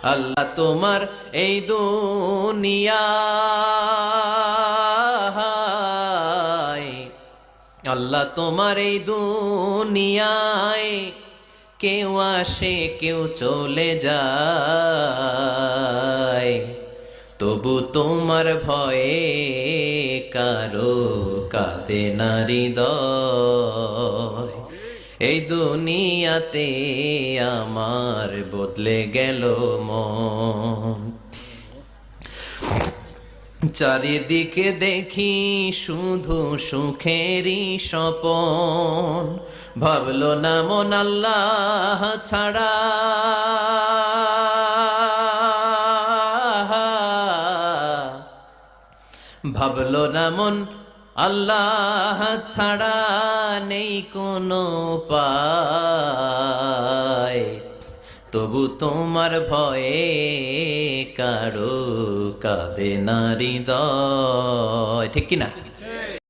আল্লাহ তোমার এই দুনিয়ায়, আল্লাহ তোমার এই দুনিয়ায় কেউ আসে কেউ চলে যায়, তবু তোমার ভয়ে কারো কাঁদে না হৃদয়। এই দুনিয়াতে আমার বদলে গেল মন, চারিদিকে দেখি শুধু সুখেরই স্বপন, ভাবলো না মন আল্লাহ ছাড়া, ভাবলো না মন আল্লাহ ছাড়া নেই কোনো উপায়, তবু তোমার ভয়ে কারো কাঁদে না হৃদয়। ঠিক কিনা?